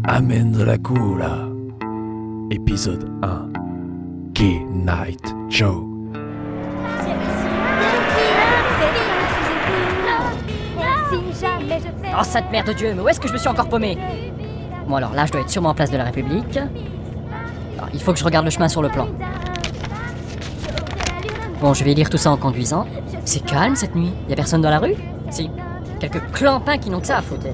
Amen de la Cura. Épisode 1. Key Night Joe. Oh, sainte mère de Dieu, mais où est-ce que je me suis encore paumé? Bon alors là, je dois être sûrement en place de la République. Alors, il faut que je regarde le chemin sur le plan. Bon, je vais lire tout ça en conduisant. C'est calme cette nuit, y a personne dans la rue? Si, quelques clampins qui n'ont que ça à foutre.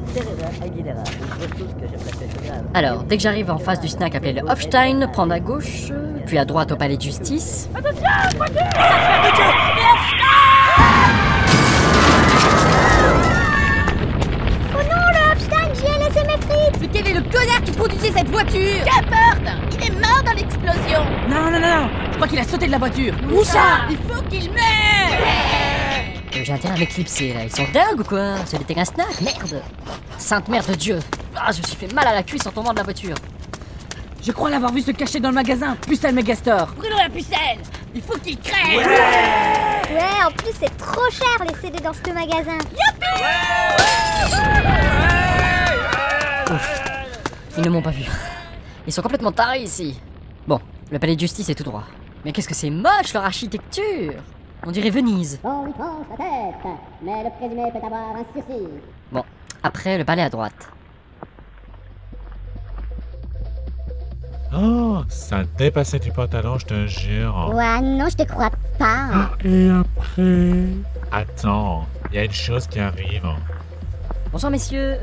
Alors, dès que j'arrive en face du snack appelé le Hofstein, prendre à gauche, puis à droite au palais de justice. Mais quel est le connard qui conduisait cette voiture? Qu'importe! Il est mort dans l'explosion! Non, je crois qu'il a sauté de la voiture. Où ça? Il faut qu'il meure! J'ai intérêt à m'éclipser là, ils sont dingues ou quoi? Ça n'était qu'un snack, merde! Sainte mère de Dieu! Ah, je me suis fait mal à la cuisse en tombant de la voiture. Je crois l'avoir vu se cacher dans le magasin Pucelle Megastore. Brûlons la pucelle! Il faut qu'il crève! Ouais, en plus c'est trop cher les CD dans ce magasin. Ouf, ils ne m'ont pas vu. Ils sont complètement tarés ici. Bon, le palais de justice est tout droit. Mais qu'est-ce que c'est moche leur architecture! On dirait Venise. On lui tranche la tête, mais le présumé peut avoir un sursis. Bon, après le palais à droite. Oh, ça dépassait du pantalon, je te jure. Ouais, non, je te crois pas. Et après... Attends, il y a une chose qui arrive. Bonsoir messieurs,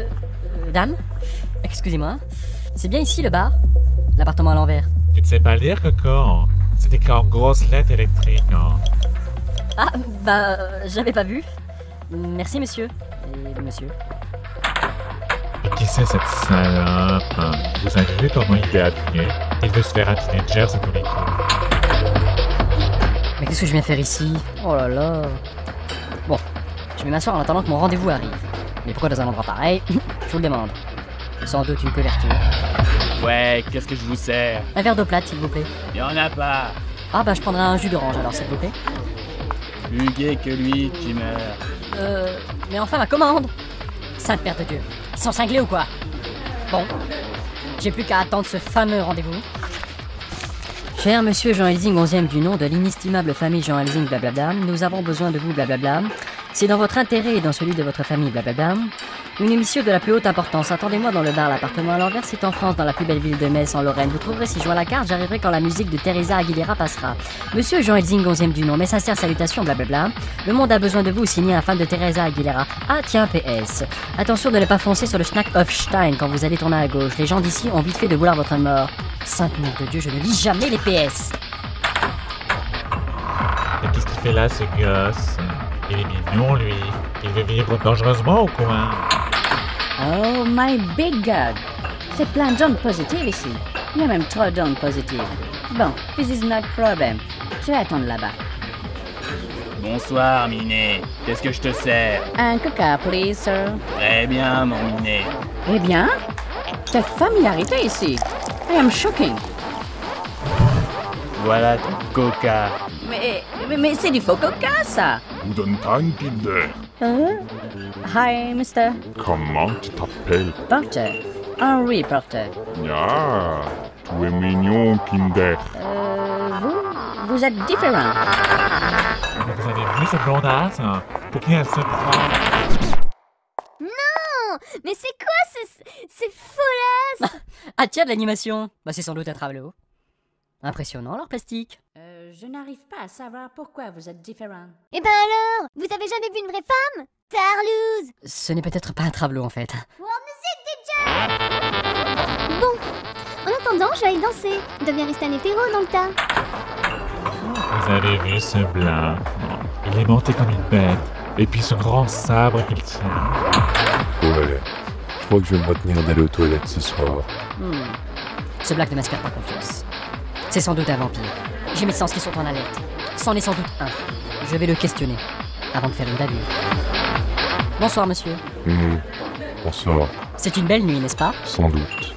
dames. Excusez-moi. C'est bien ici le bar? L'appartement à l'envers. Tu ne sais pas lire, Coco? C'est écrit en grosses lettres électriques. Ah, bah, j'avais pas vu. Merci monsieur. Et monsieur. Et qui c'est cette salope? Vous avez vu comment il est habillé? Il veut se faire un teenager à tous les coups. Mais qu'est-ce que je viens faire ici? Oh là là. Bon, je vais m'asseoir en attendant que mon rendez-vous arrive. Mais pourquoi dans un endroit pareil? Je vous le demande. Sans doute une couverture. Ouais, qu'est-ce que je vous sers? Un verre d'eau plate, s'il vous plaît. Y'en a pas. Ah bah je prendrai un jus d'orange alors, s'il vous plaît. Plus gai que lui, tu meurs. Mais enfin ma commande! Sainte Mère de Dieu, ils sont cinglés ou quoi? Bon, j'ai plus qu'à attendre ce fameux rendez-vous. Cher monsieur Jean Helsing, 11e du nom de l'inestimable famille Jean Helsing, blablabla, nous avons besoin de vous, blablabla. C'est dans votre intérêt et dans celui de votre famille, blablabla. Une émission de la plus haute importance. Attendez-moi dans le bar L'Appartement à l'envers, c'est en France, dans la plus belle ville de Metz, en Lorraine. Vous trouverez si je vois la carte, j'arriverai quand la musique de Teresa Aguilera passera. Monsieur Jean Helsing, 11e du nom, mes sincères salutations, blablabla. Le monde a besoin de vous, signé un fan de Teresa Aguilera. Ah tiens, PS. Attention de ne pas foncer sur le Schnack Hofstein quand vous allez tourner à gauche. Les gens d'ici ont vite fait de vouloir votre mort. Sainte Mère de Dieu, je ne lis jamais les PS. Et qu'est-ce qu'il fait là, ce gosse? Il est mignon, lui. Il veut vivre dangereusement ou quoi? Oh my big God! C'est plein d'ondes positives ici. Il y a même trop d'ondes positives. Bon, this is not problem. Je vais attendre là-bas. Bonsoir, Minet. Qu'est-ce que je te sers? Un coca, please, sir. Très bien, mon Minet. Eh bien, ta familiarité ici. I am shocking. Voilà ton coca. Mais c'est du faux coca, ça. Guten Tag, Kinder. Hi, mister. Comment tu t'appelles? Porter. Henry Porter. Ah, tu es mignon, Kinder. Vous êtes différent. Vous avez vu cette blondasse? Pour qui elle se prend? Non! Mais c'est quoi ces follasses? Ah tiens, de l'animation. Bah c'est sans doute un travelot. Impressionnant leur plastique. Je n'arrive pas à savoir pourquoi vous êtes différent. Eh ben alors, vous avez jamais vu une vraie femme? Tarlouse! Ce n'est peut-être pas un travelot en fait. Wow, musique déjà! Bon, en attendant, je vais aller danser. Il doit bien rester un hétéro dans le tas. Vous avez vu ce blanc? Il est monté comme une bête. Et puis ce grand sabre qu'il tient. Ouais, je crois que je vais me retenir d'aller aux toilettes ce soir. Ce black ne m'inspire pas confiance. C'est sans doute un vampire. J'ai mes sens qui sont en alerte. C'en est sans doute un. Je vais le questionner avant de faire une bavure. Bonsoir, monsieur. Bonsoir. C'est une belle nuit, n'est-ce pas? Sans doute.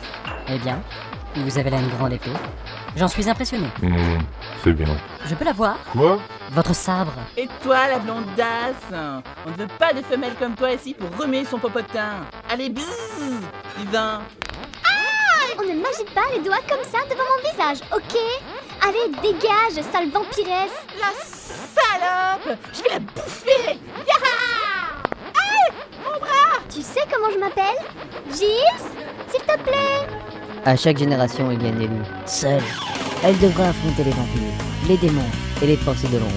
Eh bien, vous avez là une grande épée. J'en suis impressionné. C'est bien. Je peux la voir? Quoi? Votre sabre. Et toi, la blondasse? On ne veut pas de femelle comme toi ici pour remuer son popotin. Allez, bzzz, divin. On ne m'agite pas les doigts comme ça devant mon visage, ok? Allez, dégage, sale vampiresse! La salope! Je vais la bouffer! Yaha! Aïe! Mon bras! Tu sais comment je m'appelle? Gilles? S'il te plaît! À chaque génération, il y a une élue. Seule, elle devra affronter les vampires, les démons et les forces de l'ombre.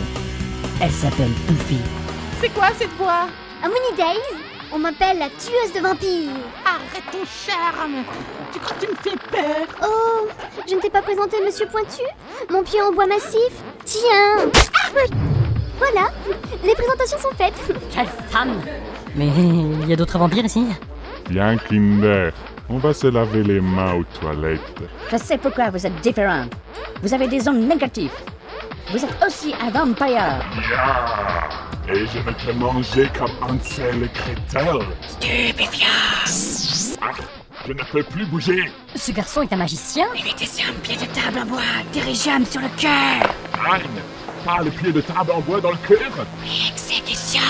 Elle s'appelle Buffy. C'est quoi cette voix? À Moony Days, on m'appelle la tueuse de vampires. Arrête ton charme! Tu crois que tu me fais peur? Oh, je ne t'ai pas présenté Monsieur Pointu? Mon pied en bois massif? Tiens! Voilà, les présentations sont faites. Quelle femme! Mais il y a d'autres vampires ici? Viens, Kinder. On va se laver les mains aux toilettes. Je sais pourquoi vous êtes différent. Vous avez des ondes négatives. Vous êtes aussi un vampire. Yeah. Et je vais te manger comme Hansel et Gretel. Stupéfiant. Ah, je ne peux plus bouger. Ce garçon est un magicien? Il était sur un pied de table en bois, dirigeable sur le cœur. Nein, pas le pied de table en bois dans le cœur. Exécution.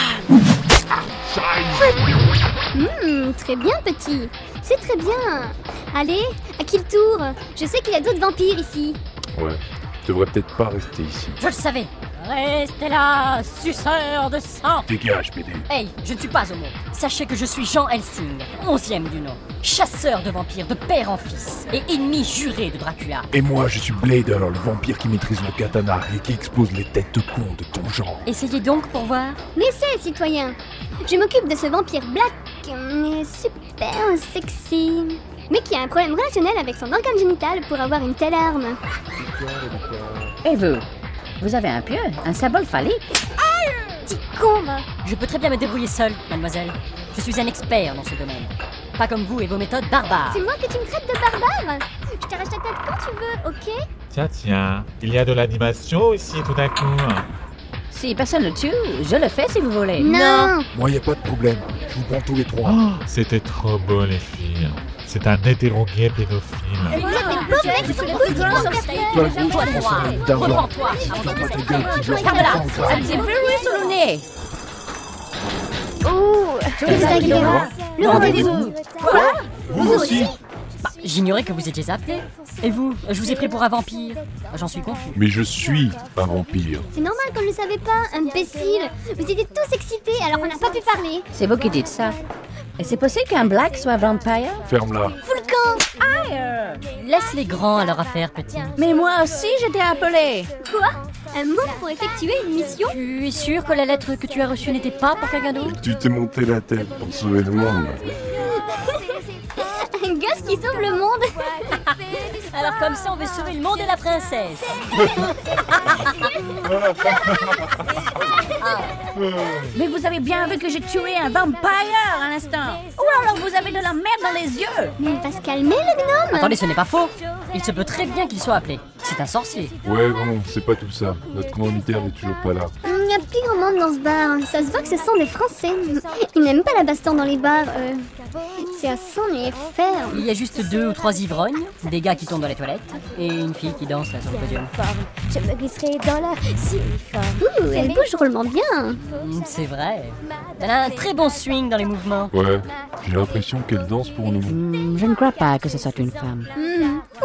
Ah, scheiße. Très bien, petit. C'est très bien. Allez, à qui le tour? Je sais qu'il y a d'autres vampires ici. Ouais. Tu devrais peut-être pas rester ici. Je le savais! Restez là, suceur de sang! Dégage, BD. Hey, je ne suis pas homo. Sachez que je suis Jean Helsing, 11e du nom. Chasseur de vampires de père en fils et ennemi juré de Dracula. Et moi, je suis Blader, le vampire qui maîtrise le katana et qui expose les têtes de cons de ton genre. Essayez donc pour voir. Laissez, citoyen. Je m'occupe de ce vampire black, super sexy, mais qui a un problème relationnel avec son organe génital pour avoir une telle arme. Et vous? Vous avez un pieu, un symbole phallique? Petit con, va. Je peux très bien me débrouiller seul, mademoiselle. Je suis un expert dans ce domaine. Pas comme vous et vos méthodes barbares. C'est moi que tu me traites de barbare. Je t'arrache ta tête quand tu veux, ok? Tiens, il y a de l'animation ici tout d'un coup. Si personne le tue, je le fais si vous voulez. Non. Moi, y a pas de problème. Je vous prends tous les trois. Oh, c'était trop beau les filles. C'est un hétéro-gay pédophile. Vous êtes des beaux mecs qui sont tous grands personnages. Toi, le gros, tu transformes une dame blanche. Reprends-toi avant de Ta gueule, petit blanc. Un petit bruit sur le nez. Oh, le rendez-vous. Quoi? Vous aussi? Bah, j'ignorais que vous étiez zappé. Et vous? Je vous ai pris pour un vampire. J'en suis confus. Mais je suis un vampire. C'est normal qu'on ne le savait pas, imbécile. Vous étiez tous excités alors on n'a pas pu parler. C'est vous qui dites ça. Et c'est possible qu'un black soit vampire? Ferme-la. Fous le camp. Laisse les grands à leur affaire, petit. Mais moi aussi j'étais appelée. Quoi? Un mot pour effectuer une mission? Tu es sûr que la lettre que tu as reçue n'était pas pour quelqu'un d'autre? Tu t'es monté la tête pour sauver le monde. Un gosse qui sauve le monde. Alors comme ça, on veut sauver le monde et la princesse. Mais vous avez bien vu que j'ai tué un vampire à l'instant. Ou alors vous avez de la merde dans les yeux. Mais il va se calmer, le gnome. Attendez, ce n'est pas faux. Il se peut très bien qu'il soit appelé. C'est un sorcier. Ouais, bon, c'est pas tout ça. Notre commanditaire n'est toujours pas là. Il n'y a plus grand monde dans ce bar. Ça se voit que ce sont des Français. Ils n'aiment pas la baston dans les bars. C'est à s'en y faire. Il y a juste 2 ou 3 ivrognes, des gars qui tombent dans les toilettes, et une fille qui danse là sur le podium. Je me glisserai dans la uniforme. Elle bouge drôlement bien. C'est vrai. Elle a un très bon swing dans les mouvements. Ouais, j'ai l'impression qu'elle danse pour nous. Je ne crois pas que ce soit une femme.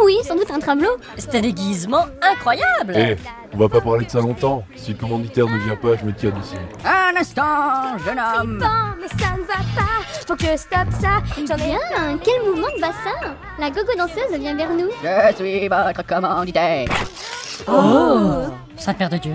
Oui, sans doute un travelot. C'est un déguisement incroyable. Eh, on va pas parler de ça longtemps. Si le commanditaire ne vient pas, je me tire d'ici. Un instant, jeune homme. Bon, mais ça ne va pas. Faut que je stoppe ça. J'en ai un. Quel mouvement de bassin. La gogo danseuse vient vers nous. Je suis votre commanditaire. Oh, Sainte Mère de Dieu.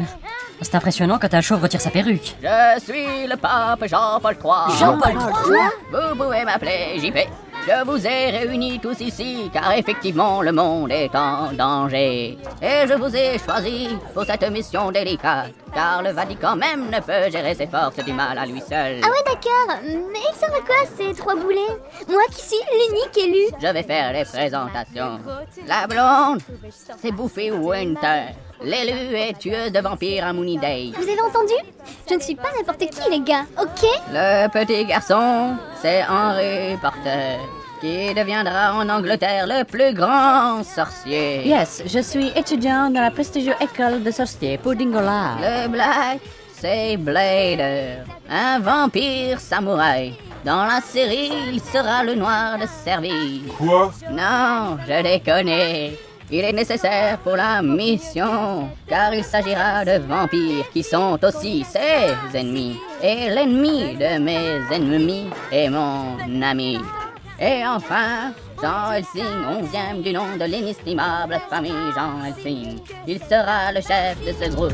C'est impressionnant quand un chauve retire sa perruque. Je suis le pape Jean-Paul III. Jean-Paul III? Vous pouvez m'appeler JP. Je vous ai réunis tous ici, car effectivement le monde est en danger. Et je vous ai choisi pour cette mission délicate, car le Vatican même ne peut gérer ses forces du mal à lui seul. Ah ouais, d'accord. Mais ils servent à quoi ces 3 boulets? Moi qui suis l'unique élu. Je vais faire les présentations. La blonde, c'est Buffy Winter. l'élu et tueuse de vampires Amunidei. Vous avez entendu? Je ne suis pas n'importe qui, les gars, ok? Le petit garçon, c'est Henry Porter, qui deviendra en Angleterre le plus grand sorcier. Yes, je suis étudiant dans la prestigieuse école de sorciers Puddingola. Le Black, c'est Blader, un vampire samouraï. Dans la série, il sera le noir de service. Quoi? Non, je déconne. Il est nécessaire pour la mission, car il s'agira de vampires qui sont aussi ses ennemis. Et l'ennemi de mes ennemis est mon ami. Et enfin, Jean Helsing, 11e du nom de l'inestimable famille Jean Helsing. Il sera le chef de ce groupe.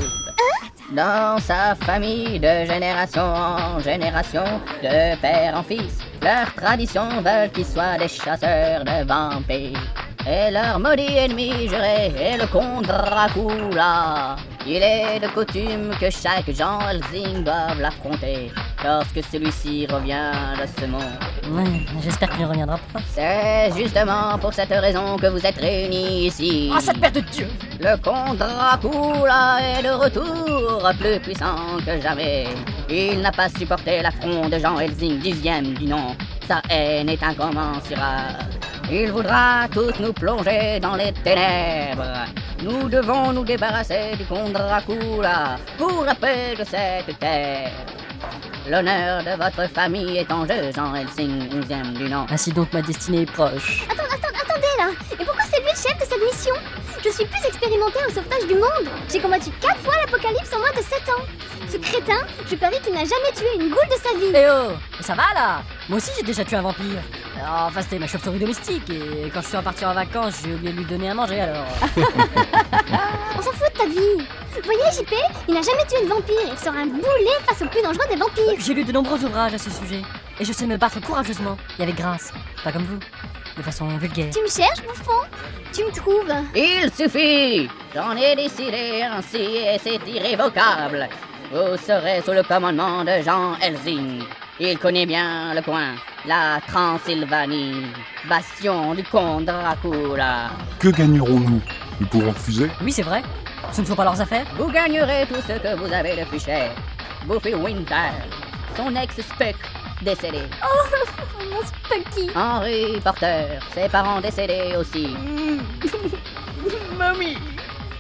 Dans sa famille, de génération en génération, de père en fils, leurs traditions veulent qu'ils soient des chasseurs de vampires. Et leur maudit ennemi juré est le comte Dracula. Il est de coutume que chaque Jean Helsing doive l'affronter lorsque celui-ci revient de ce monde. Ouais, j'espère qu'il ne reviendra pas. C'est justement pour cette raison que vous êtes réunis ici. Oh, cette père de Dieu! Le comte Dracula est de retour, plus puissant que jamais. Il n'a pas supporté l'affront de Jean Helsing, 10e du nom. Sa haine est incommensurable. Il voudra tous nous plonger dans les ténèbres. Nous devons nous débarrasser du comte Dracula pour la paix de cette terre. L'honneur de votre famille est en jeu, Jean Helsing, 11e du nom. Ainsi donc ma destinée est proche. Attendez là! Et pourquoi c'est lui le chef de cette mission? Je suis plus expérimentée au sauvetage du monde. J'ai combattu 4 fois l'apocalypse en moins de 7 ans. Ce crétin, je parie qu'il n'a jamais tué une goule de sa vie. Eh oh! Ça va là? Moi aussi j'ai déjà tué un vampire. Enfin c'était ma chauve-souris domestique et quand je suis reparti en vacances j'ai oublié de lui donner à manger alors. On s'en fout de ta vie. Vous voyez JP, il n'a jamais tué de vampire. Il sera un boulet face au plus dangereux des vampires. J'ai lu de nombreux ouvrages à ce sujet et je sais me battre courageusement et avec grâce. Pas comme vous, de façon vulgaire. Tu me cherches, bouffon? Tu me trouves? Il suffit! J'en ai décidé ainsi et c'est irrévocable. Vous serez sous le commandement de Jean Helsing. Il connaît bien le coin, la Transylvanie, bastion du comte Dracula. Que gagnerons-nous? Nous pouvons refuser? Oui c'est vrai, ce ne sont pas leurs affaires. Vous gagnerez tout ce que vous avez de plus cher. Buffy Winter, son ex-Spock décédé. Oh, mon Spucky. Henry Porter, ses parents décédés aussi. Mommy,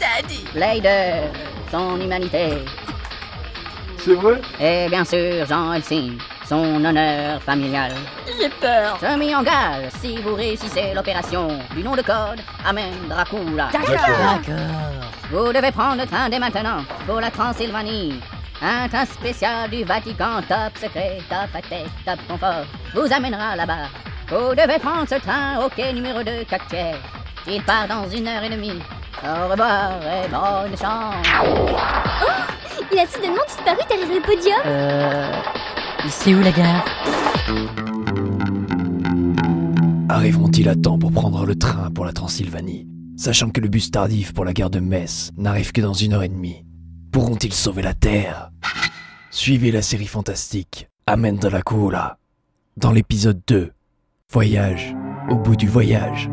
Daddy. Blader, son humanité. C'est vrai? Et bien sûr, Jean Helsing, son honneur familial. J'ai peur. Je m'y engage si vous réussissez l'opération du nom de code Amen Dracula. D'accord. Vous devez prendre le train dès maintenant pour la Transylvanie. Un train spécial du Vatican, top secret, top high-tech, top confort, vous amènera là-bas. Vous devez prendre ce train au quai numéro 2, Cocktail. Il part dans 1h30. Au revoir et bonne chance. Oh, il a soudainement disparu derrière le podium. C'est où la gare? Arriveront-ils à temps pour prendre le train pour la Transylvanie, sachant que le bus tardif pour la gare de Metz n'arrive que dans 1h30? Pourront-ils sauver la Terre? Suivez la série fantastique Amen Dracula dans l'épisode 2, Voyage au bout du voyage.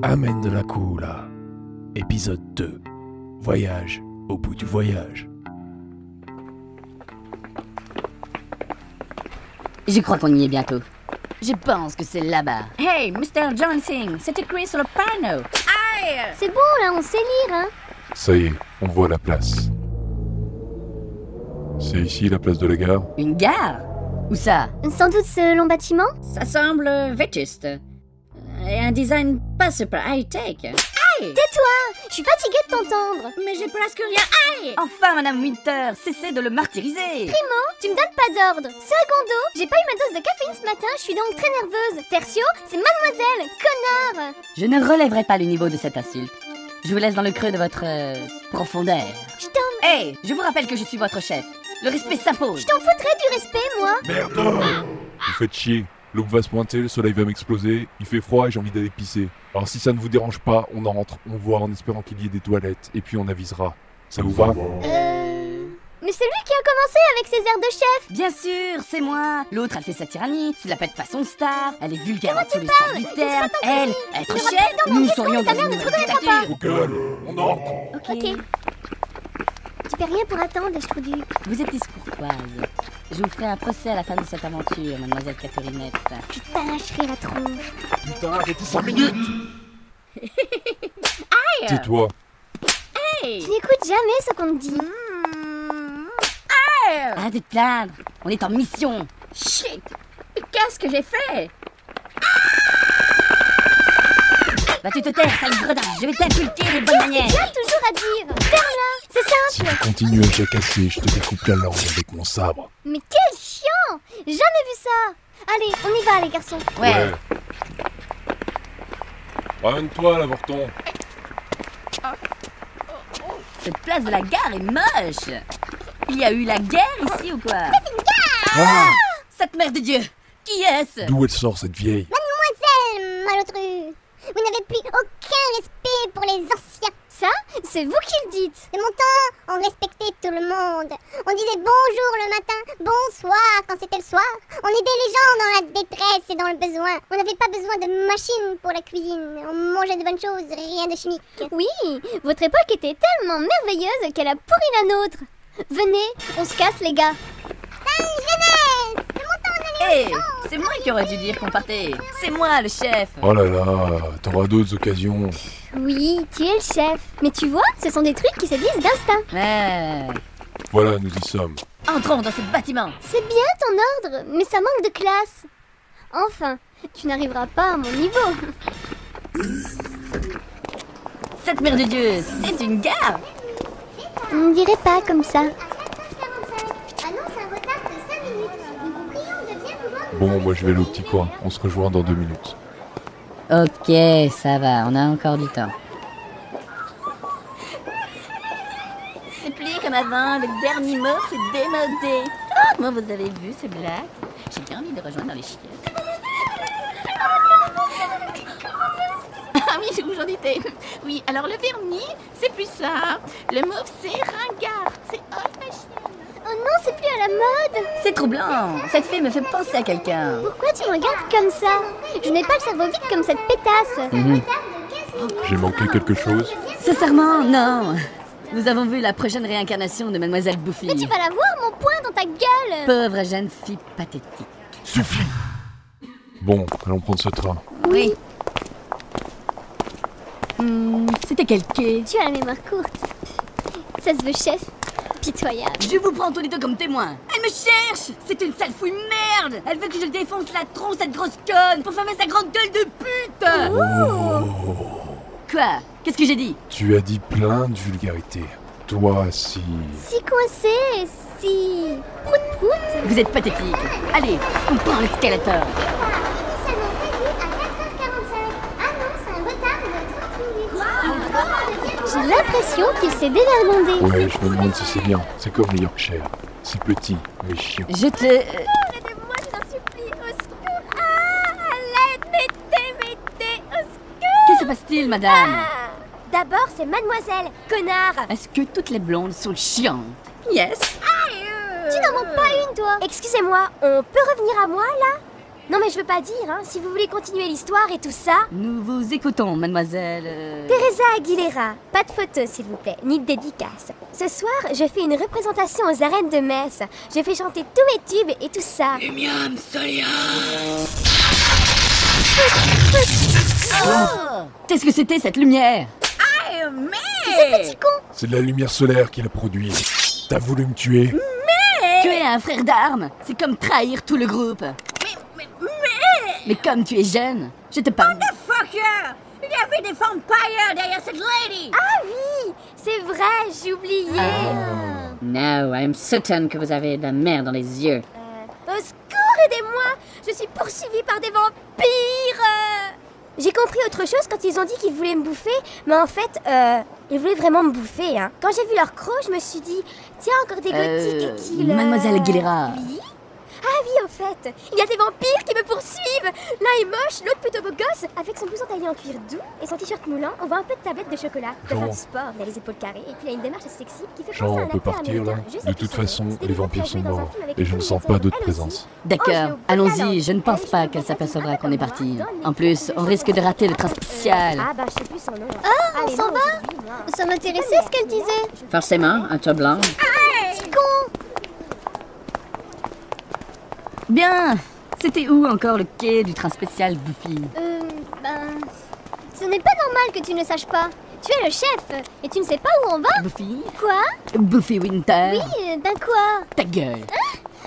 Amen Dracula, épisode 2, Voyage au bout du voyage. Je crois qu'on y est bientôt. Je pense que c'est là-bas. Hey, Mr. John Helsing, c'est écrit sur le panneau. Aïe! C'est bon là, on sait lire, hein. Ça y est, on voit la place. C'est ici la place de la gare? Une gare? Où ça? Sans doute ce long bâtiment. Ça semble vétuste. Et un design pas super high-tech. Aïe! Tais-toi! Je suis fatiguée de t'entendre. Mais j'ai presque rien. Aïe! Enfin, Madame Winter, cessez de le martyriser. Primo, tu me donnes pas d'ordre. Secondo, j'ai pas eu ma dose de caféine ce matin, je suis donc très nerveuse. Tertio, c'est mademoiselle, connard. Je ne relèverai pas le niveau de cette insulte. Je vous laisse dans le creux de votre profondeur. Je t'aime, Hey, je vous rappelle que je suis votre chef. Le respect s'impose. Je t'en foutrais du respect, moi. Merde! Vous faites chier. L'aube va se pointer, le soleil va m'exploser, il fait froid et j'ai envie d'aller pisser. Alors si ça ne vous dérange pas, on entre, on voit en espérant qu'il y ait des toilettes, et puis on avisera. Ça vous va? Mais c'est lui qui a commencé avec ses airs de chef. Bien sûr, c'est moi. L'autre, elle fait sa tyrannie, se la pète façon star, elle est vulgaire Comment dans tous tu les parles? sens du C'est terme. pas ton Elle, pays. être Tu chef, rappelles dans mon nous discours serions de ta dans mère une ne nouvelle trouvera pas. dictature. Au gueule, on entre! Ok. Tu fais rien pour attendre, les Schtrouduc. Vous êtes courtoise. Je vous ferai un procès à la fin de cette aventure, mademoiselle Catherinette. Je t'arracherai la tronche. Putain, arrêtez 5 minutes! Tais-toi. Tu n'écoutes jamais ce qu'on te dit. Arrêtez de plaindre, on est en mission. Shit! Qu'est-ce que j'ai fait? Va-tu te taire, sale gredin, je vais t'inculquer les bonnes manières. Tu as toujours à dire. Ferme-la, c'est Si tu simple. continues à jacasser, je te découpe la langue avec mon sabre. Mais quel chiant. Jamais vu ça. Allez, on y va, les garçons. Ouais. Ramène-toi, l'avorton. Cette place de la gare est moche. Il y a eu la guerre ici ou quoi? Ah, Cette mère de Dieu, qui est-ce? d'où elle sort, cette vieille? Mademoiselle Malotru, vous n'avez plus aucun respect pour les anciens. Ça, c'est vous qui le dites. De mon temps, on respectait tout le monde. On disait bonjour le matin, bonsoir quand c'était le soir. On aidait les gens dans la détresse et dans le besoin. On n'avait pas besoin de machines pour la cuisine. On mangeait de bonnes choses, rien de chimique. Oui, votre époque était tellement merveilleuse qu'elle a pourri la nôtre. Venez, on se casse les gars. Jeunesse, de mon temps, on allait Hé, c'est moi qui aurais dû dire qu'on partait. C'est moi le chef. Oh là là, t'auras d'autres occasions. Oui, tu es le chef. Mais tu vois, ce sont des trucs qui se disent d'instinct. Ouais. Voilà, nous y sommes. Entrons dans ce bâtiment. C'est bien ton ordre, mais ça manque de classe. Enfin, tu n'arriveras pas à mon niveau. Cette mère de Dieu, c'est une gare. On ne dirait pas comme ça. Bon, moi je vais aller au petit coin. On se rejoint dans 2 minutes. Ok, ça va, on a encore du temps. C'est plus comme avant, le dernier mot c'est démodé. Oh, moi vous avez vu ces blagues? J'ai bien envie de rejoindre dans les chiottes. Ah oui, où j'en étais. Oui, alors le vernis, c'est plus ça. Le mauve, c'est ringard. C'est old fashion. Oh non, c'est plus à la mode. C'est troublant, cette fille me fait penser à quelqu'un. Pourquoi tu me regardes comme ça? Je n'ai pas le cerveau vide comme cette pétasse. J'ai manqué quelque chose? Sincèrement, non. Nous avons vu la prochaine réincarnation de Mademoiselle Bouffy. Mais tu vas la voir, mon poing dans ta gueule. Pauvre jeune fille pathétique. Suffit! Bon, allons prendre ce train. Oui. C'était quel quai? Tu as la mémoire courte. Ça se veut chef. Pitoyable. Je vous prends tous les deux comme témoins. Elle me cherche. C'est une sale fouille merde. Elle veut que je le défonce la tronche, cette grosse conne, pour fermer sa grande gueule de pute. Oh. Quoi? Qu'est-ce que j'ai dit? Tu as dit plein de vulgarités. Toi, si... Si coincé, si... Prout prout. Vous êtes pathétique. Allez, on prend l'escalator. Initialement prévu à 4h45. Annonce un retard de 30 minutes. J'ai l'impression qu'il s'est dévergondé. Ouais, je me demande si c'est bien. C'est comme les Yorkshire. C'est petit, mais chiant. Je te... Aidez-moi, je vous en supplie. Au secours. Ah, à l'aide, mettez, au secours. Que se passe-t-il, madame? D'abord, c'est mademoiselle, connard. Est-ce que toutes les blondes sont chiantes? Yes. Tu n'en manques pas une, toi. Excusez-moi, on peut revenir à moi, là? Non, mais je veux pas dire, hein, si vous voulez continuer l'histoire et tout ça... Nous vous écoutons, mademoiselle... Teresa Aguilera, pas de photos, s'il vous plaît, ni de dédicace. Ce soir, je fais une représentation aux arènes de Metz. Je fais chanter tous mes tubes et tout ça. Lumium Solia. Oh! Qu'est-ce que c'était, cette lumière? Ce petit con. C'est de la lumière solaire qui l'a produit. T'as voulu me tuer? Tuer un frère d'armes, c'est comme trahir tout le groupe. Mais comme tu es jeune, je te parle... Motherfucker! Il y avait des vampires derrière cette lady! Ah oui, c'est vrai, j'ai oublié. No, I'm certain que vous avez de la merde dans les yeux. Au secours, aidez-moi. Je suis poursuivie par des vampires. J'ai compris autre chose quand ils ont dit qu'ils voulaient me bouffer, mais en fait, ils voulaient vraiment me bouffer, hein. Quand j'ai vu leur croc, je me suis dit, tiens, encore des gothiques qui... Mademoiselle Aguilera. Oui. Ah oui, en fait, il y a des vampires qui me poursuivent. L'un est moche, l'autre plutôt beau gosse, avec son blouson taillé en cuir doux et son t-shirt moulant. On voit un peu de tablette de chocolat. Il fait du sport, il a les épaules carrées et puis il a une démarche assez sexy qui fait penser à un On peut acteur partir là. américain. Je sais De plus toute son nom. façon, C'était les une meuf qui a vampires sont joué dans un morts film avec et je une ne sens comédienne, pas d'autre elle présence. aussi. D'accord, allons-y, je ne pense pas qu'elle s'apercevra qu'on est parti. En plus, on risque de rater le train spécial. Ah bah je sais plus son nom. Ah, on s'en va? Ça m'intéressait ce qu'elle disait. Forcément, un toit blanc. Petit con. Bien. C'était où encore le quai du train spécial Buffy? Ce n'est pas normal que tu ne saches pas. Tu es le chef et tu ne sais pas où on va? Buffy? Quoi? Buffy Winter? Oui, ben quoi? Ta gueule.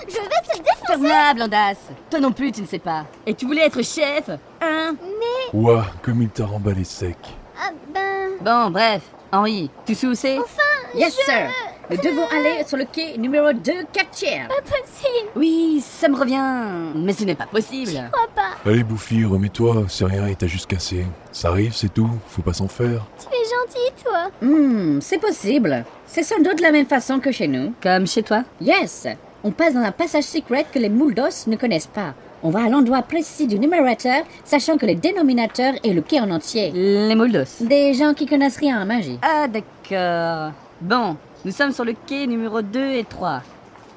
Je vais te défoncer. Ferme-la, Blandasse. Toi non plus, tu ne sais pas. Et tu voulais être chef, hein? Mais... Ouah, comme il t'a remballé sec. Ah ben... Bon, bref. Henri, tu sais où c'est? Enfin, Yes, sir. Nous devons aller sur le quai numéro 2, 4 tiers. Pas possible. Oui, ça me revient. Mais ce n'est pas possible. Je crois pas. Allez Buffy, remets-toi, c'est rien et t'as juste cassé. Ça arrive, c'est tout, faut pas s'en faire. Tu es gentil, toi. C'est possible. C'est sans doute de la même façon que chez nous. Comme chez toi? Yes. On passe dans un passage secret que les Mouldos ne connaissent pas. On va à l'endroit précis du numérateur, sachant que le dénominateur est le quai en entier. Les Mouldos. Des gens qui connaissent rien en magie. Ah, d'accord. Bon, nous sommes sur le quai numéro 2 et 3.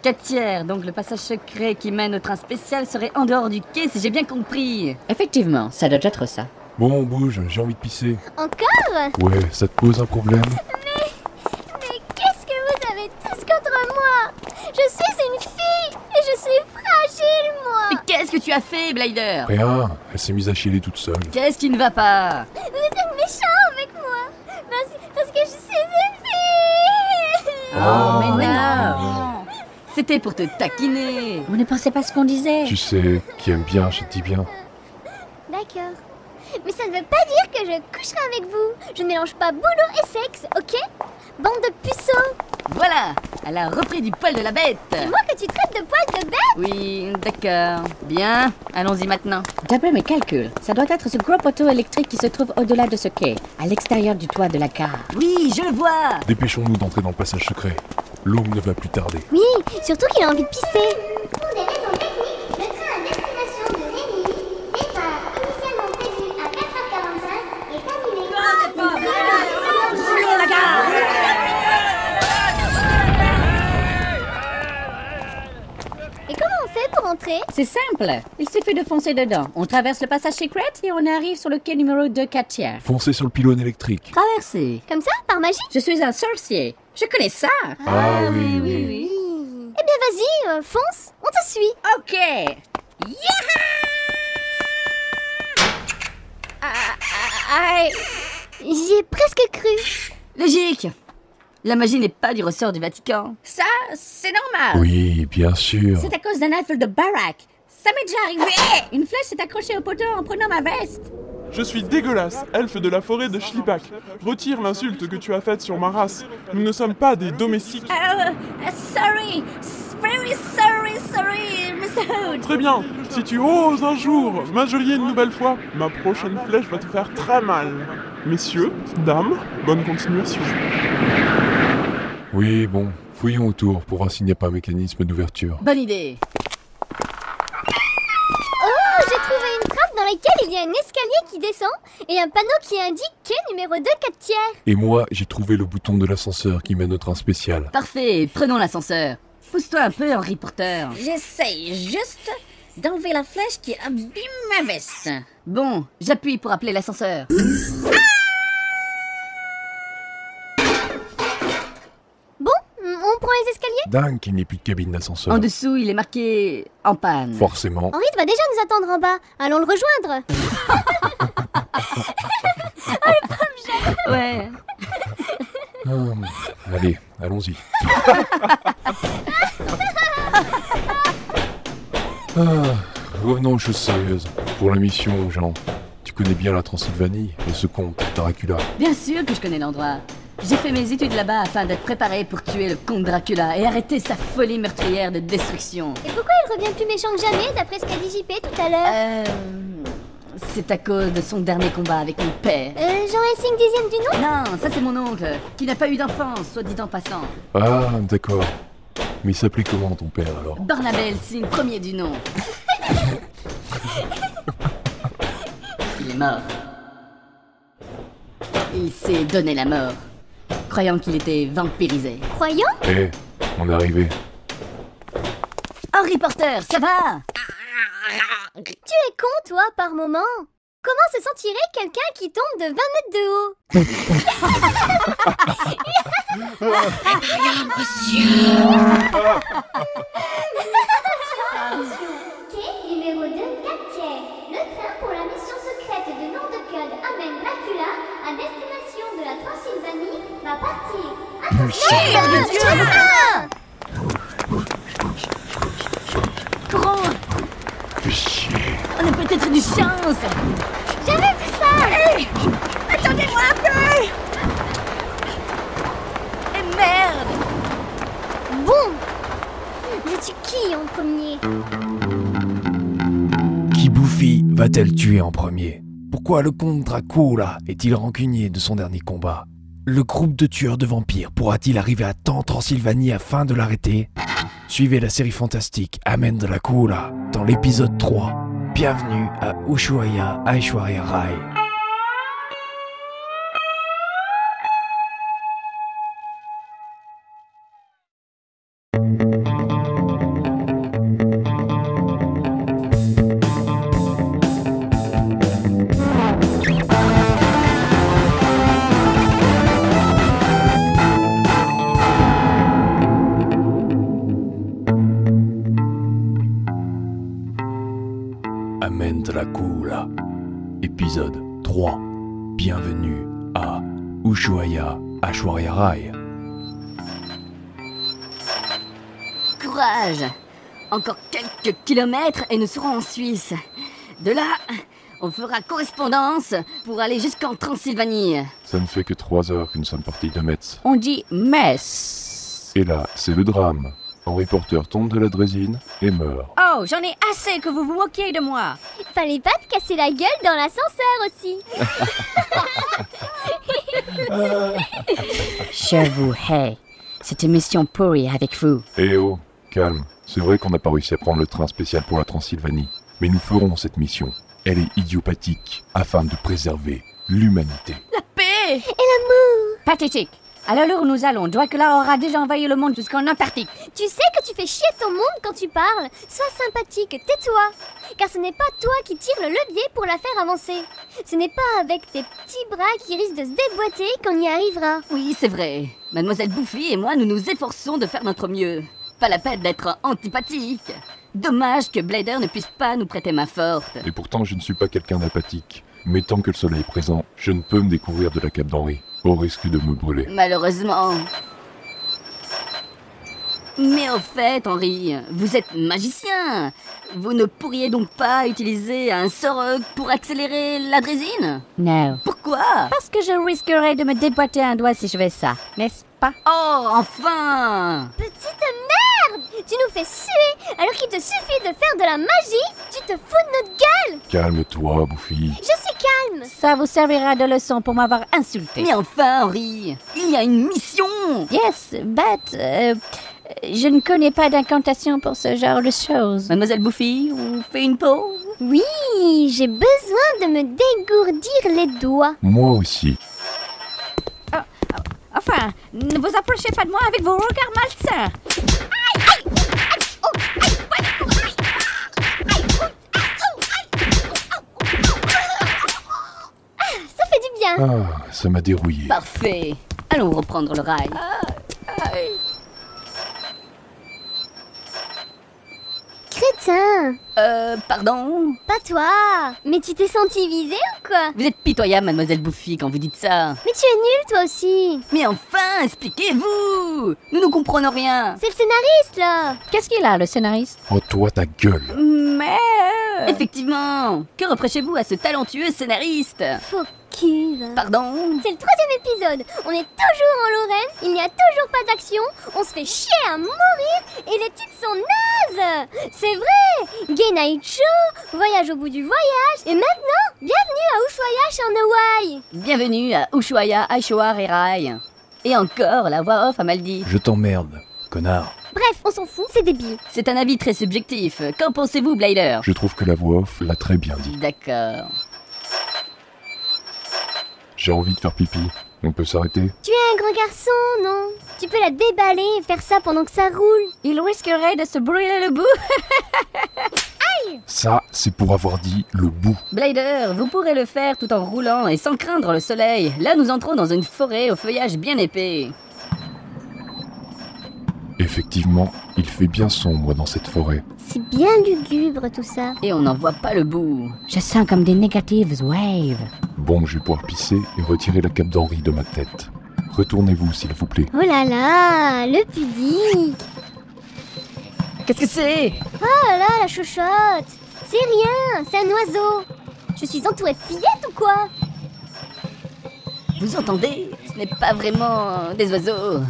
4 tiers, donc le passage secret qui mène au train spécial serait en dehors du quai, si j'ai bien compris. Effectivement, ça doit être ça. Bon, on bouge, j'ai envie de pisser. Encore? Ouais, ça te pose un problème? Mais qu'est-ce que vous avez tous contre moi? Je suis une fille et je suis fragile, moi. Mais qu'est-ce que tu as fait, Blider? Rien, elle s'est mise à chialer toute seule. Qu'est-ce qui ne va pas? Vous êtes méchant avec moi. Parce que je suis une fille. Oh, mais non. C'était pour te taquiner. On ne pensait pas ce qu'on disait. Tu sais, qui aime bien, je te dis bien. D'accord. Mais ça ne veut pas dire que je coucherai avec vous. Je ne mélange pas boulot et sexe, ok? Bande de puceaux. Voilà, elle a repris du poil de la bête. C'est moi que tu traites de poil de bête? Oui, d'accord. Bien, allons-y maintenant. D'après mes calculs, ça doit être ce gros poteau électrique qui se trouve au-delà de ce quai, à l'extérieur du toit de la gare. Oui, je le vois. Dépêchons-nous d'entrer dans le passage secret. L'aube ne va plus tarder. Oui, surtout qu'il a envie de pisser. Pour des raisons techniques, le train à destination de Rémy, départ initialement prévu à 4h45, est annulé. Et comment on fait pour entrer? C'est simple, il suffit de foncer dedans. On traverse le passage secret et on arrive sur le quai numéro 2 4 tiers. Foncez sur le pylône électrique. Traversez. Comme ça, par magie? Je suis un sorcier, je connais ça. Ah oui. Eh bien vas-y, fonce, on te suit. Ok. J'y ai presque cru. Logique. La magie n'est pas du ressort du Vatican. Ça, c'est normal. Oui, bien sûr. C'est à cause d'un elfe de baraque. Ça m'est déjà arrivé. Une flèche s'est accrochée au poteau en prenant ma veste. Je suis dégueulasse, elfe de la forêt de Schlipak. Retire l'insulte que tu as faite sur ma race. Nous ne sommes pas des domestiques. Sorry. Very sorry, Mr. Hood. Très bien. Si tu oses un jour m'injurier une nouvelle fois, ma prochaine flèche va te faire très mal. Messieurs, dames, bonne continuation. Oui, bon, fouillons autour pour voir s'il n'y a pas un mécanisme d'ouverture. Bonne idée. Oh, j'ai trouvé une trappe dans laquelle il y a un escalier qui descend et un panneau qui indique quai numéro 2 4 tiers. Et moi, j'ai trouvé le bouton de l'ascenseur qui mène au train spécial. Parfait, prenons l'ascenseur. Pousse-toi un peu, Henri Porter. J'essaye juste d'enlever la flèche qui abîme ma veste. Bon, j'appuie pour appeler l'ascenseur. Bon, on prend les escaliers? Dingue qu'il n'y ait plus de cabine d'ascenseur. En dessous, il est marqué en panne. Forcément. Henri va déjà nous attendre en bas. Allons le rejoindre. Ouais. Allez, allons-y. Revenons aux choses sérieuses. Pour la mission, Jean, tu connais bien la Transylvanie et ce comte Dracula. Bien sûr que je connais l'endroit. J'ai fait mes études là-bas afin d'être préparé pour tuer le comte Dracula et arrêter sa folie meurtrière de destruction. Et pourquoi il revient plus méchant que jamais, d'après ce qu'a dit JP tout à l'heure? c'est à cause de son dernier combat avec mon père. Jean Helsing 10e du nom? Non, ça c'est mon oncle, qui n'a pas eu d'enfance, soit dit en passant. Ah, d'accord. Mais il s'appelait comment ton père alors? Barnabé Helsing, premier du nom. Il est mort. Il s'est donné la mort, croyant qu'il était vampirisé. Croyant? Eh, on est arrivé. Henry Porter, ça va? Tu es con, toi, par moment. Comment se sentirait quelqu'un qui tombe de 20 mètres de haut? Rien, monsieur. Quai numéro 2, 4 tiers. Le train pour la mission secrète de nom de code Amen Dracula à destination de la Transylvanie va partir. Courons! Fais chier. On a peut-être une chance! J'avais vu ça! Hey, attendez-moi un peu! Et merde! Bon! Je tue qui en premier? Qui Buffy va-t-elle tuer en premier? Pourquoi le comte Dracula est-il rancunier de son dernier combat? Le groupe de tueurs de vampires pourra-t-il arriver à temps en Transylvanie afin de l'arrêter? Suivez la série fantastique Amen Dracula dans l'épisode 3. Bienvenue à Ushuaia Aishwarya Rai. Amen Dracula, épisode 3. Bienvenue à Ushuaia Aishwarya Rai. Courage! Encore quelques kilomètres et nous serons en Suisse. De là, on fera correspondance pour aller jusqu'en Transylvanie. Ça ne fait que 3 heures que nous sommes partis de Metz. On dit Metz. Et là, c'est le drame. Henry Porter tombe de la drésine et meurt. Oh, j'en ai assez que vous vous moquiez de moi. Fallait pas te casser la gueule dans l'ascenseur aussi. Je vous hais. Cette émission pourrie avec vous. Eh oh, calme. C'est vrai qu'on n'a pas réussi à prendre le train spécial pour la Transylvanie. Mais nous ferons cette mission. Elle est idiopathique, afin de préserver l'humanité. La paix et l'amour. Pathétique. À l'heure où nous allons, Dracula aura déjà envahi le monde jusqu'en Antarctique. Tu sais que tu fais chier ton monde quand tu parles. Sois sympathique, tais-toi. Car ce n'est pas toi qui tires le levier pour la faire avancer. Ce n'est pas avec tes petits bras qui risquent de se déboîter qu'on y arrivera. Oui, c'est vrai. Mademoiselle Buffy et moi, nous nous efforçons de faire notre mieux. Pas la peine d'être antipathique. Dommage que Blader ne puisse pas nous prêter main forte. Et pourtant, je ne suis pas quelqu'un d'apathique. Mais tant que le soleil est présent, je ne peux me découvrir de la cape d'Henry, au risque de me brûler. Malheureusement. Mais au fait, Henry, vous êtes magicien. Vous ne pourriez donc pas utiliser un sort pour accélérer la drésine? Non. Pourquoi? Parce que je risquerais de me déboîter un doigt si je fais ça, n'est-ce pas? Oh, enfin! Petite merde! Tu nous fais suer alors qu'il te suffit de faire de la magie. Tu te fous de notre gueule. Calme-toi, Buffy. Je suis calme. Ça vous servira de leçon pour m'avoir insulté. Mais enfin, Henry, il y a une mission. Yes, but... je ne connais pas d'incantation pour ce genre de choses. Mademoiselle Buffy, on fait une pause? Oui, j'ai besoin de me dégourdir les doigts. Moi aussi. Enfin, ne vous approchez pas de moi avec vos regards malsains. Ça fait du bien. Ah, ça m'a dérouillé. Parfait. Allons reprendre le rail. Crétin. Pardon? Pas toi. Mais tu t'es senti visé ou quoi? Vous êtes pitoyable, Mademoiselle Buffy, quand vous dites ça. Mais tu es nulle, toi aussi. Mais enfin, expliquez-vous. Nous ne comprenons rien. C'est le scénariste, là. Qu'est-ce qu'il a, le scénariste? Oh, toi, ta gueule. Mais... Effectivement. Que reprochez-vous à ce talentueux scénariste? Faux cuve. Pardon? C'est le 3e épisode. On est toujours en Lorraine, il n'y a toujours pas d'action, on se fait chier à mourir et les titres sont nazes. C'est vrai. Gay Night Show, voyage au bout du voyage et maintenant, bienvenue à Ushuaia en Hawaï. Bienvenue à Ushuaia, Aishoar et Rai. Et encore, la voix off a mal dit. Je t'emmerde, connard. Bref, on s'en fout, c'est débile. C'est un avis très subjectif. Qu'en pensez-vous, Blader? Je trouve que la voix off l'a très bien dit. D'accord. J'ai envie de faire pipi. On peut s'arrêter? Tu es un grand garçon, non? Tu peux la déballer et faire ça pendant que ça roule. Il risquerait de se brûler le bout. Aïe! Ça, c'est pour avoir dit le bout. Blader, vous pourrez le faire tout en roulant et sans craindre le soleil. Là, nous entrons dans une forêt au feuillage bien épais. Effectivement, il fait bien sombre dans cette forêt. C'est bien lugubre tout ça. Et on n'en voit pas le bout. Je sens comme des negatives waves. Bon, je vais pouvoir pisser et retirer la cape d'Henri de ma tête. Retournez-vous, s'il vous plaît. Oh là là, le pudique. Qu'est-ce que c'est? Oh là là, la chochotte. C'est rien, c'est un oiseau. Je suis entourée de fillettes ou quoi? Vous entendez? Ce n'est pas vraiment des oiseaux.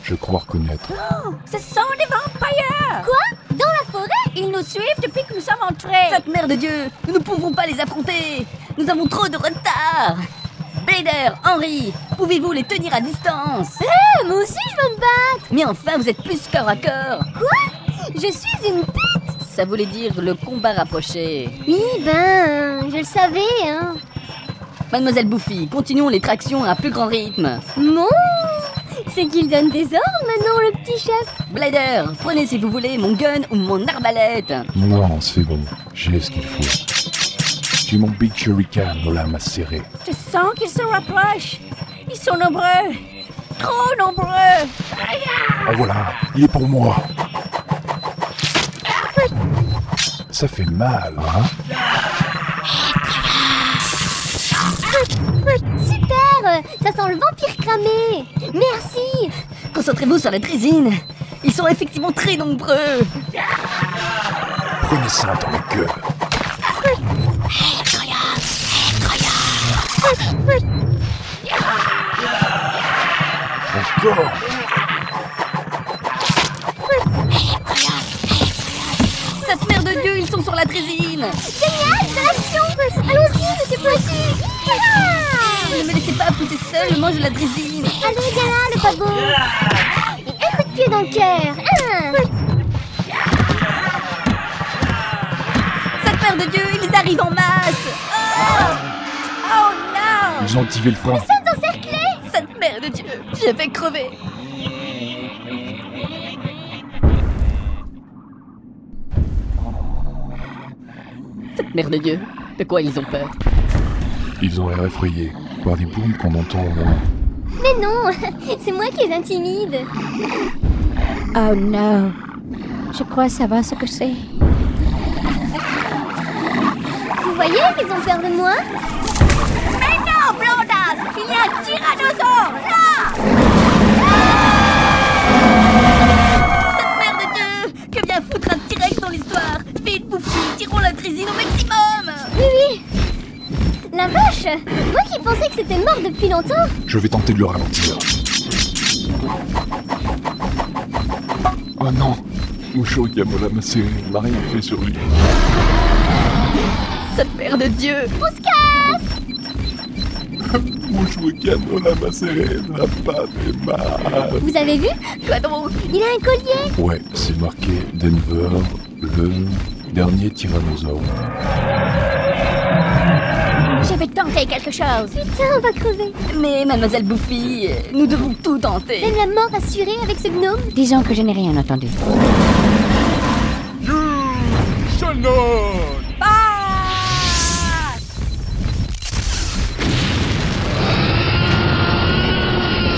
Je crois reconnaître. Oh, ce sont des vampires! Quoi? Dans la forêt? Ils nous suivent depuis que nous sommes entrés! Cette mère de Dieu! Nous ne pouvons pas les affronter! Nous avons trop de retard! Blader, Henri, pouvez-vous les tenir à distance? Moi aussi je veux me battre! Mais enfin, vous êtes plus corps à corps! Quoi? Je suis une pute! Ça voulait dire le combat rapproché. Oui, je le savais, hein. Mademoiselle Buffy, continuons les tractions à un plus grand rythme. Mon! C'est qu'il donne des ordres maintenant, le petit chef. Blader, prenez si vous voulez mon gun ou mon arbalète. Non, c'est bon, j'ai ce qu'il faut. J'ai mon Big Shuriken au lame acéré. Je sens qu'ils se rapprochent. Ils sont nombreux. Trop nombreux. Oh voilà, il est pour moi. Ça fait mal, hein? Super! Ça sent le vampire cramé! Merci! Concentrez-vous sur la drésine. Ils sont effectivement très nombreux. Prenez ça dans le gueule. Encore! Cette mère de Dieu, ils sont sur la drésine. Génial! De l'action! Allons-y, monsieur Poissy! Ne me laissez pas pousser seul, je mange la drésine. Allez, viens là, le pavot! Un coup de pied dans le cœur! Cette mère de Dieu, ils arrivent en masse. Oh non! Ils ont activé le frein. Nous sommes encerclés! Cette mère de Dieu, je vais crever. Cette mère de Dieu, de quoi ils ont peur? Ils ont l'air effrayés par les booms qu'on entend au loin. Mais non! C'est moi qui les intimide! Oh non! Je crois savoir ce que c'est. Vous voyez qu'ils ont peur de moi? Mais non, Blondas! Il y a un tyrannosaure! Là! Cette mère de Dieu! Que vient foutre un T-Rex dans l'histoire? Vite, Buffy, tirons la drésine au maximum! Oui! La vache! Moi qui pensais que c'était mort depuis longtemps! Je vais tenter de le ralentir. Oh non! Mon Shuriken au lame acéré n'a rien fait sur lui. Cette mère de Dieu! On se casse! Mon Shuriken au lame acéré n'a pas fait mal. Vous avez vu? Quoi donc? Il a un collier! Ouais, c'est marqué Denver, le dernier tyrannosaure. Je vais tenter quelque chose. Putain, on va crever. Mais mademoiselle Buffy, nous devons tout tenter. Même la mort assurée avec ce gnome. Disons que je n'ai rien entendu.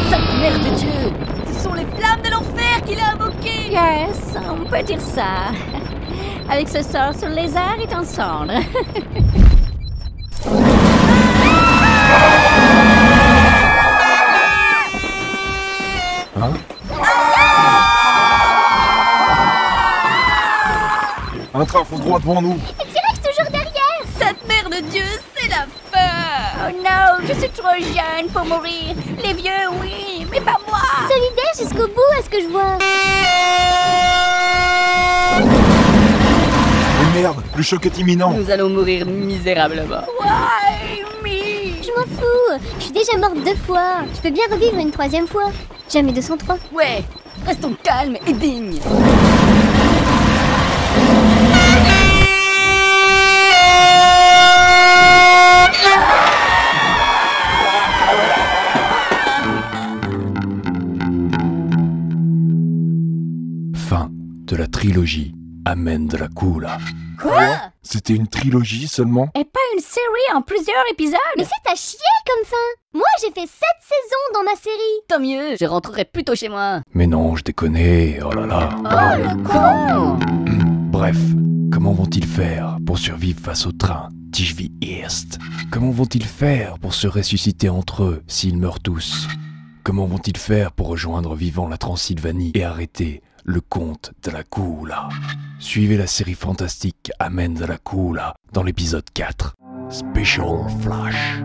Cette mère de Dieu, ce sont les flammes de l'enfer qu'il a invoquées. Yes, on peut dire ça. Avec ce sort, ce lézard est en cendres. Hein? Un train fonce droit devant nous. Et T-Rex toujours derrière. Cette mère de Dieu, c'est la fin. Oh non, je suis trop jeune pour mourir. Les vieux, oui, mais pas moi. Solidaire jusqu'au bout, à ce que je vois. Oh merde, le choc est imminent. Nous allons mourir misérablement. Why me? Je m'en fous. Je suis déjà morte 2 fois. Je peux bien revivre une 3e fois. Jamais 203. Ouais, restons calmes et dignes. Fin de la trilogie Amen Dracula. Quoi? C'était une trilogie seulement? Et pas une série en plusieurs épisodes? Mais c'est à chier comme fin. Moi, j'ai fait 7 saisons dans ma série. Tant mieux, je rentrerai plutôt chez moi. Mais non, je déconnais, oh là là. Oh, le con! Bref, comment vont-ils faire pour survivre face au train Tishvi East? Comment vont-ils faire pour se ressusciter entre eux s'ils meurent tous? Comment vont-ils faire pour rejoindre vivant la Transylvanie et arrêter le comte Dracula? Suivez la série fantastique Amen Dracula dans l'épisode 4, Special Flash.